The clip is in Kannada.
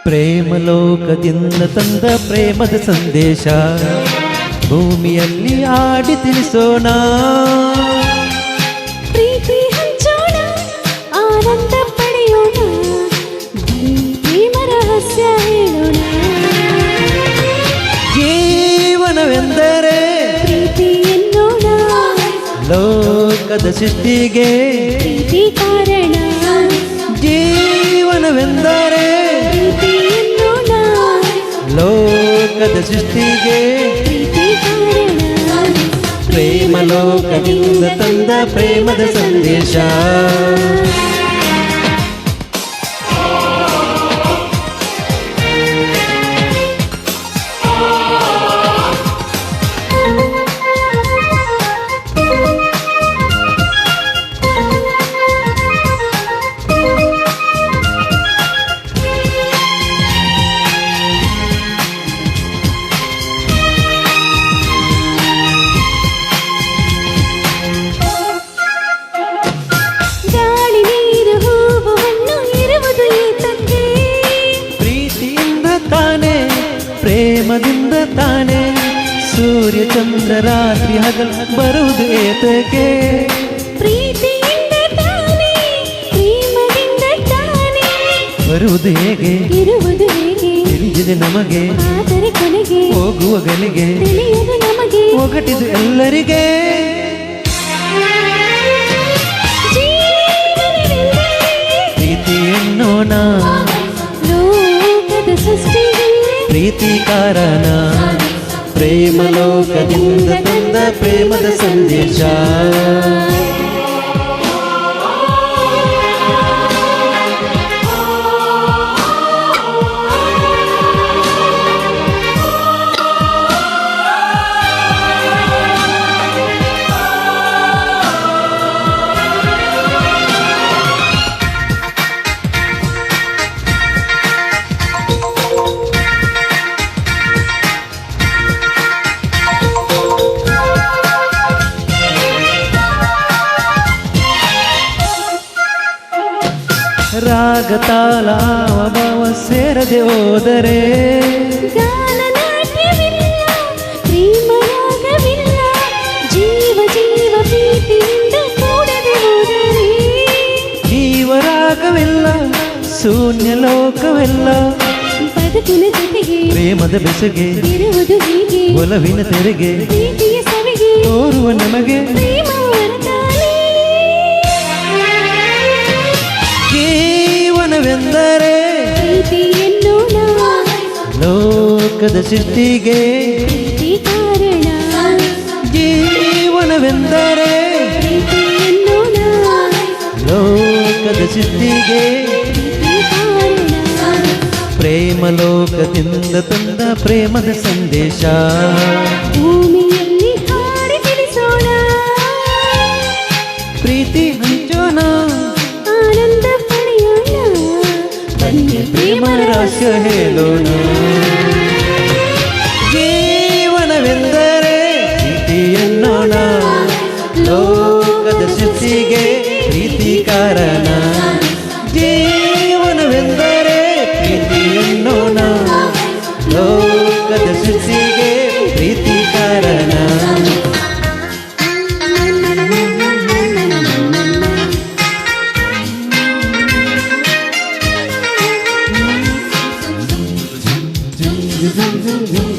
ಪ್ರೇಮಲೋಕದಿಂದ ತಂದ ಪ್ರೇಮದ ಸಂದೇಶ ಭೂಮಿಯಲ್ಲಿ ಆಡಿ ತಿಳಿಸೋಣ. ಪ್ರೀತಿ ಹಂಚೋಣ, ಆನಂದ ಪಡೆಯೋಣ, ಪ್ರೇಮ ರಹಸ್ಯ ಹೇಳೋಣ. ಜೀವನವೆಂದರೆ ಪ್ರೀತಿ ಎನ್ನೋಣ, ಲೋಕದ ಸೃಷ್ಟಿಗೆ ಪ್ರೀತಿ ಕಾರಣ. ಜೀವನವೆಂದರೆ ಪ್ರೀತಿ ಎನ್ನೋಣ, ಲೋಕದ ಸೃಷ್ಟಿಗೆ ಪ್ರೀತಿ ಕಾರಣ. ಪ್ರೇಮಲೋಕದಿಂದ ತಂದ ಪ್ರೇಮದ ಸಂದೇಶ. ಗಾಳಿ ನೀರು ಹೂವು ಹಣ್ಣು ಇರುವುದು ಏತಕ್ಕೆ? ಪ್ರೀತಿಯಿಂದ ತಾನೇ, ಪ್ರೇಮದಿಂದ ತಾನೇ, ಸೂರ್ಯ ಚಂದ್ರ ರಾತ್ರಿ ಹಗಲು ಬರುವುದು ಏತಕ್ಕೆ? ಪ್ರೀತಿಯಿಂದ ತಾನೇ, ಪ್ರೇಮದಿಂದ ತಾನೇ, ಬರುವುದು ಹೇಗೆ, ಇರುವುದು ಹೇಗೆ? ತಿಳಿದಿದೆ ನಮಗೆ, ಆದರೆ ಕೊನೆಗೆ ಹೋಗುವ ಗಳಿಗೆ ತಿಳಿಯದು ನಮಗೆ. ಒಗಟಿದು ಎಲ್ಲರಿಗೆ. ಪ್ರೀತಿ ಎನ್ನೋಣ, ಲೋಕದ ಸೃಷ್ಟಿಗೆ ಪ್ರೀತಿ ಕಾರಣ. ಪ್ರೇಮಲೋಕದಿಂದ ತಂದ ಪ್ರೇಮದ ಸಂದೇಶ. ರಾಗ ತಾಳ ಭಾವ ಸೇರದೆ ಹೋದರೆ ಗಾನ ನಾಟ್ಯವಿಲ್ಲ, ಪ್ರೇಮರಾಗವಿಲ್ಲ, ಜೀವ ಜೀವ ಪ್ರೀತಿಯಿಂದ ಕೂಡದೆ ಹೋದರೆ ಜೀವರಾಗವಿಲ್ಲ, ಶೂನ್ಯ ಲೋಕವೆಲ್ಲ. ಬದುಕಿನ ಜೊತೆಗೆ ಪ್ರೇಮದ ಬೆಸುಗೆ ಇರುವುದು ಹೀಗೆ, ಒಲವಿನ ತೆರೆಗೆ ಪ್ರೀತಿಯ ಸವಿಗೆ ತೋರುವ ನಮಗೆ. ಪ್ರೇಮ ವರದಾನೆ. ಜೀವನವೆಂದರೆ ಪ್ರೀತಿ ಎನ್ನೋಣ, ಲೋಕದ ಸೃಷ್ಟಿಗೆ ಪ್ರೀತಿ ಕಾರಣ. ಜೀವನವೆಂದರೆ ಪ್ರೀತಿ ಎನ್ನೋಣ, ಲೋಕದ ಸೃಷ್ಟಿಗೆ ಪ್ರೀತಿ ಕಾರಣ. ಪ್ರೇಮಲೋಕದಿಂದ ತಂದ ಪ್ರೇಮದ ಸಂದೇಶ. ಭೂಮಿಯಲ್ಲಿ ಹಾಡಿ ತಿಳಿಸೋಣ, ಪ್ರೀತಿ ಹಂಚೋಣ, ಆನಂದ ಪಡೆಯೋಣ, ಬನ್ನಿ ಪ್ರೇಮ ರಹಸ್ಯ ಹೇಳೋಣ. ಜೀವನವೆಂದರೆ ಪ್ರೀತಿ ಎನ್ನೋಣ, ಲೋಕದ ಸೃಷ್ಟಿಗೆ ಪ್ರೀತಿ ಕಾರಣ. ಜೀವನವೆಂದರೆ ಪ್ರೀತಿ ಎನ್ನೋಣ, ಲೋಕದ ಸೃಷ್ಟಿಗೆ ಪ್ರೀತಿ ಕಾರಣ. Zum zum zum zum zum zum zum zum